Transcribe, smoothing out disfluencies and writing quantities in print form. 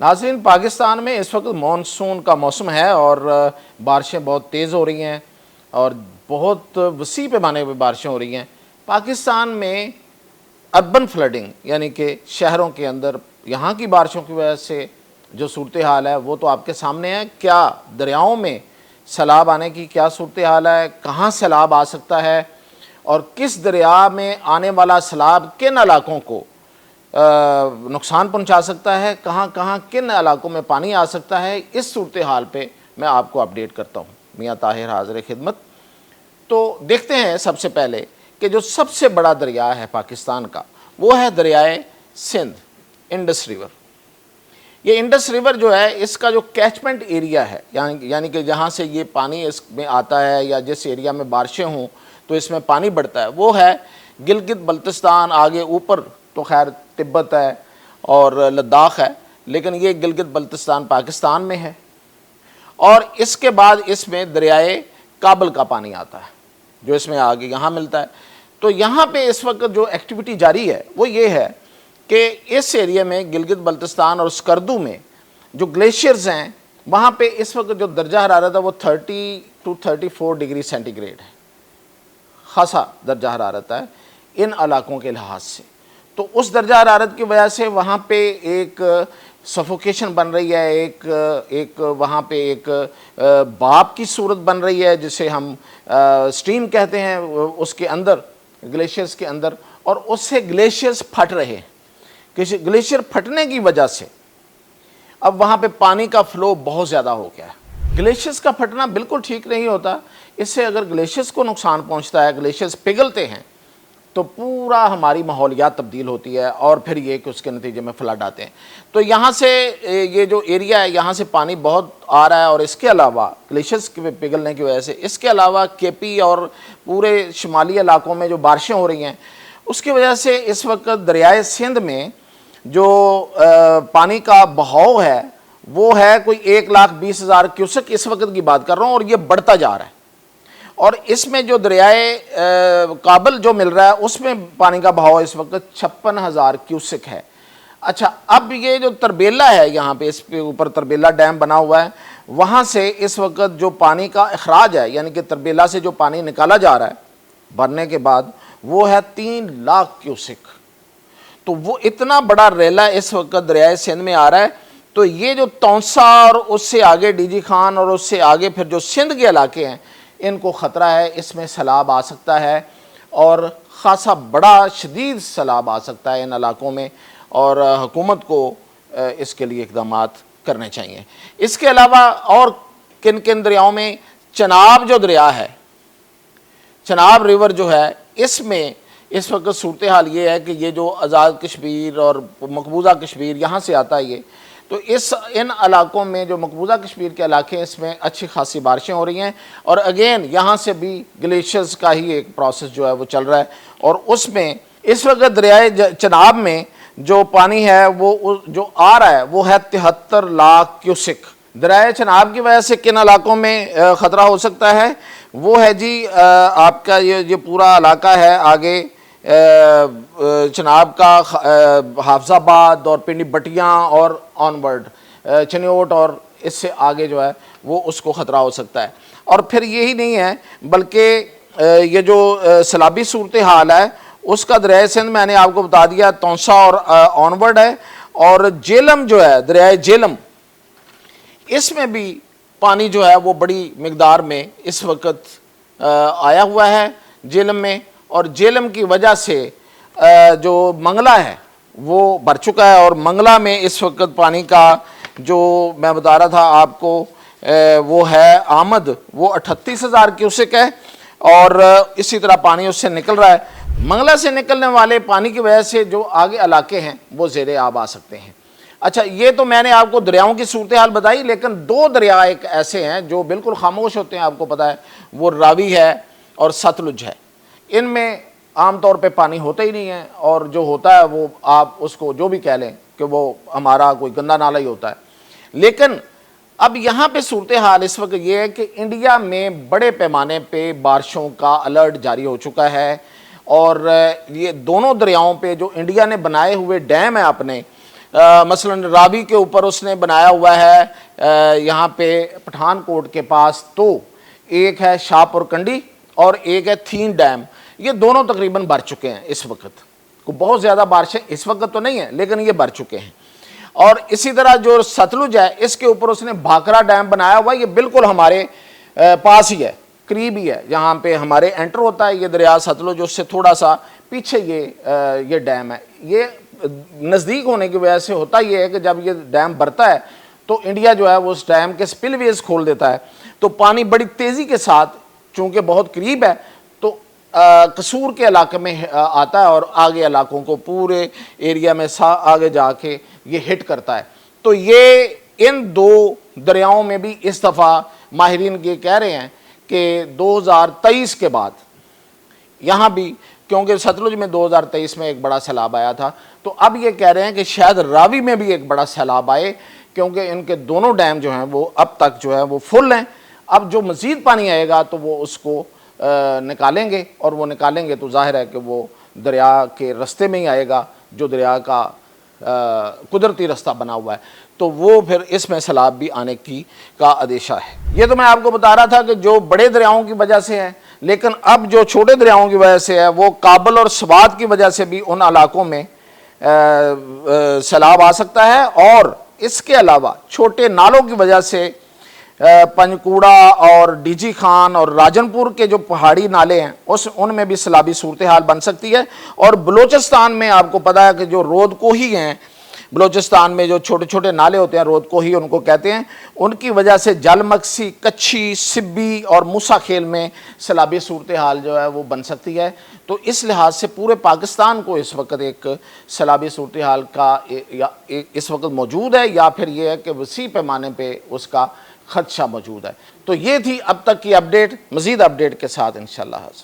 नाज़रीन, पाकिस्तान में इस वक्त मानसून का मौसम है और बारिशें बहुत तेज़ हो रही हैं और बहुत वसी पैमाने पर बारिशें हो रही हैं। पाकिस्तान में अर्बन फ्लडिंग यानी कि शहरों के अंदर यहाँ की बारिशों की वजह से जो सूरत हाल है वो तो आपके सामने है। क्या दरियाओं में सैलाब आने की क्या सूरत हाल है, कहाँ सैलाब आ सकता है और किस दरिया में आने वाला सैलाब किन इलाकों को नुकसान पहुंचा सकता है, कहाँ कहाँ किन इलाकों में पानी आ सकता है, इस सूरत हाल पे मैं आपको अपडेट करता हूँ। मियाँ ताहिर हाज़िर खिदमत। तो देखते हैं सबसे पहले कि जो सबसे बड़ा दरिया है पाकिस्तान का वो है दरियाए सिंध, इंडस रिवर। ये इंडस रिवर जो है इसका जो कैचमेंट एरिया है यानी कि जहाँ से ये पानी इसमें आता है या जिस एरिया में बारिशें हों तो इसमें पानी बढ़ता है वो है गिलगित बल्तिस्तान। आगे ऊपर तो खैर तिब्बत है और लद्दाख है, लेकिन ये गिलगित बल्तिस्तान पाकिस्तान में है। और इसके बाद इसमें दरियाए काबल का पानी आता है जो इसमें आगे यहाँ मिलता है। तो यहाँ पे इस वक्त जो एक्टिविटी जारी है वो ये है कि इस एरिया में गिलगित बल्तिस्तान और स्कर्दू में जो ग्लेशियर्स हैं वहाँ पे इस वक्त जो दर्जा हरारत है वो 30 to 34 डिग्री सेंटीग्रेड है। ख़ासा दर्जा हरारत है इन इलाकों के लिहाज से। तो उस दर्जा हरारत की वजह से वहाँ पे एक सफोकेशन बन रही है, एक वहाँ पे एक भाप की सूरत बन रही है जिसे हम स्टीम कहते हैं उसके अंदर, ग्लेशियर्स के अंदर, और उससे ग्लेशियर्स फट रहे हैं। किसी ग्लेशियर फटने की वजह से अब वहाँ पे पानी का फ्लो बहुत ज़्यादा हो गया है। ग्लेशियर्स का फटना बिल्कुल ठीक नहीं होता। इससे अगर ग्लेशियर्स को नुकसान पहुँचता है, ग्लेशियर्स पिघलते हैं तो पूरा हमारी माहौलियात तब्दील होती है और फिर ये कि उसके नतीजे में फ्लड आते हैं। तो यहाँ से ये जो एरिया है यहाँ से पानी बहुत आ रहा है और इसके अलावा ग्लेशियर्स के पिघलने की वजह से इसके अलावा केपी और पूरे शुमाली इलाकों में जो बारिशें हो रही हैं उसकी वजह से इस वक्त दरियाए सिंध में जो पानी का बहाव है वो है कोई 1,20,000 क्यूसेक इस वक्त की बात कर रहा हूँ और ये बढ़ता जा रहा है। और इसमें जो दरियाए काबल जो मिल रहा है उसमें पानी का बहाव इस वक्त 56,000 क्यूसेक है। अच्छा, अब ये जो तरबेला है यहाँ पे, इस पे ऊपर तरबेला डैम बना हुआ है, वहाँ से इस वक्त जो पानी का अखराज है यानी कि तरबेला से जो पानी निकाला जा रहा है भरने के बाद वो है 3 लाख क्यूसेक। तो वो इतना बड़ा रेला इस वक्त दरियाए सिंध में आ रहा है। तो ये जो तौसा और उससे आगे डीजी खान और उससे आगे फिर जो सिंध के इलाके हैं इनको ख़तरा है, इसमें सैलाब आ सकता है और ख़ासा बड़ा शदीद सैलाब आ सकता है इन इलाकों में और हुकूमत को इसके लिए इक़दामात करने चाहिए। इसके अलावा और किन किन दरियाओं में, चनाब जो दरिया है, चनाब रिवर जो है, इसमें इस वक्त सूरत हाल ये है कि ये जो आज़ाद कश्मीर और मकबूजा कश्मीर यहाँ से आता है ये, तो इन इलाकों में जो मकबूजा कश्मीर के इलाके हैं इसमें अच्छी खासी बारिशें हो रही हैं और अगेन यहाँ से भी ग्लेशियर्स का ही एक प्रोसेस जो है वो चल रहा है। और उसमें इस वक्त दरियाए चनाब में जो पानी है वो जो आ रहा है वो है 73 लाख क्यूसेक। दरियाए चनाब की वजह से किन इलाकों में ख़तरा हो सकता है वो है जी आपका ये पूरा इलाका है आगे चनाब का हाफजाबाद और पिंडी बटियाँ और ऑनवर्ड चनियोट और इससे आगे जो है वो उसको ख़तरा हो सकता है। और फिर यही नहीं है बल्कि ये जो सैलाबी सूरत हाल है उसका दरियाए सिंध मैंने आपको बता दिया, तौसा और ऑनवर्ड है। और जेलम जो है, दरियाए जेलम, इसमें भी पानी जो है वो बड़ी मिकदार में इस वक्त आया हुआ है जेलम में। और जेलम की वजह से जो मंगला है वो भर चुका है और मंगला में इस वक्त पानी का जो मैं बता रहा था आपको वो है आमद, वो 38,000 क्यूसेक है और इसी तरह पानी उससे निकल रहा है। मंगला से निकलने वाले पानी की वजह से जो आगे इलाके हैं वो ज़ेरे आब आ सकते हैं। अच्छा, ये तो मैंने आपको दरियाओं की सूरत हाल बताई, लेकिन 2 दरिया एक ऐसे हैं जो बिल्कुल खामोश होते हैं, आपको पता है, वो रावी है और सतलुज है। इनमें आम तौर पे पानी होता ही नहीं है और जो होता है वो आप उसको जो भी कह लें कि वो हमारा कोई गंदा नाला ही होता है। लेकिन अब यहाँ पे सूरत हाल इस वक्त ये है कि इंडिया में बड़े पैमाने पे बारिशों का अलर्ट जारी हो चुका है और ये दोनों दरियाओं पे जो इंडिया ने बनाए हुए डैम है अपने, مثلاً راوی کے اوپر اس نے بنایا ہوا ہے یہاں پہ پٹھان کوٹ کے پاس، تو ایک ہے شاہپور کنڈی اور ایک ہے تھین ڈیم، یہ دونوں تقریباً بھر چکے ہیں اس وقت، کو بہت زیادہ بارشیں اس وقت تو نہیں ہیں لیکن یہ بھر چکے ہیں۔ اور اسی طرح جو ستلج ہے اس کے اوپر اس نے بھاکرا ڈیم بنایا ہوا ہے، یہ بالکل ہمارے پاس ہی ہے، قریب ہی ہے، جہاں پہ ہمارے انٹر ہوتا ہے یہ دریا ستلج، اس سے تھوڑا سا پیچھے یہ ڈیم ہے۔ یہ نزدیک ہونے کی وجہ سے ہوتا یہ ہے کہ جب یہ ڈیم بھرتا ہے تو انڈیا جو ہے وہ اس ڈیم کے سپل ویز کھول دیتا ہے، تو پانی بڑی تیزی کے ساتھ چونکہ بہت قریب ہے تو قصور کے علاقے میں آتا ہے اور آگے علاقوں کو پورے ایریا میں آگے جا کے یہ ہٹ کرتا ہے۔ تو یہ ان دو دریاؤں میں بھی اس دفعہ ماہرین یہ کہہ رہے ہیں کہ 2023 کے بعد یہاں بھی، کیونکہ ستلج میں 2023 میں ایک بڑا سیلاب آیا تھا، تو اب یہ کہہ رہے ہیں کہ شاید راوی میں بھی ایک بڑا سیلاب آئے، کیونکہ ان کے دونوں ڈیم جو ہیں وہ اب تک جو ہے وہ فل ہیں۔ اب جو مزید پانی آئے گا تو وہ اس کو نکالیں گے، اور وہ نکالیں گے تو ظاہر ہے کہ وہ دریا کے رستے میں ہی آئے گا جو دریا کا قدرتی رستہ بنا ہوا ہے، تو وہ پھر اس میں سیلاب بھی آنے کا اندیشہ ہے۔ یہ تو میں آپ کو بتا رہا تھا کہ جو بڑے دریاؤں کی وجہ سے ہے، لیکن اب جو چھوٹے دریاؤں کی وجہ سے ہے وہ کابل اور سوات کی وجہ سے بھی ان علاقوں میں سیلاب آ سکتا ہے، اور اس کے علاوہ چھوٹے نالوں کی وجہ سے پنجکوڑا اور ڈی جی خان اور راجن پور کے جو پہاڑی نالے ہیں ان میں بھی سیلابی صورتحال بن سکتی ہے۔ اور بلوچستان میں آپ کو پتا ہے کہ جو رود کوہی ہیں، بلوچستان میں جو چھوٹے چھوٹے نالے ہوتے ہیں رود کوہی ان کو کہتے ہیں، ان کی وجہ سے جل مکسی، کچھی، سبی اور موسیٰ کھیل میں سیلابی صورتحال جو ہے وہ بن سکتی ہے۔ تو اس لحاظ سے پورے پاکستان کو اس وقت ایک سیلابی صورتحال کا اس وقت موجود ہے، یا پھر یہ ہے کہ وسیع پیمانے پہ اس کا خدشہ موجود ہے۔ تو یہ تھی اب تک کی اپڈیٹ، مزید اپڈیٹ کے ساتھ انشاءاللہ حاضر۔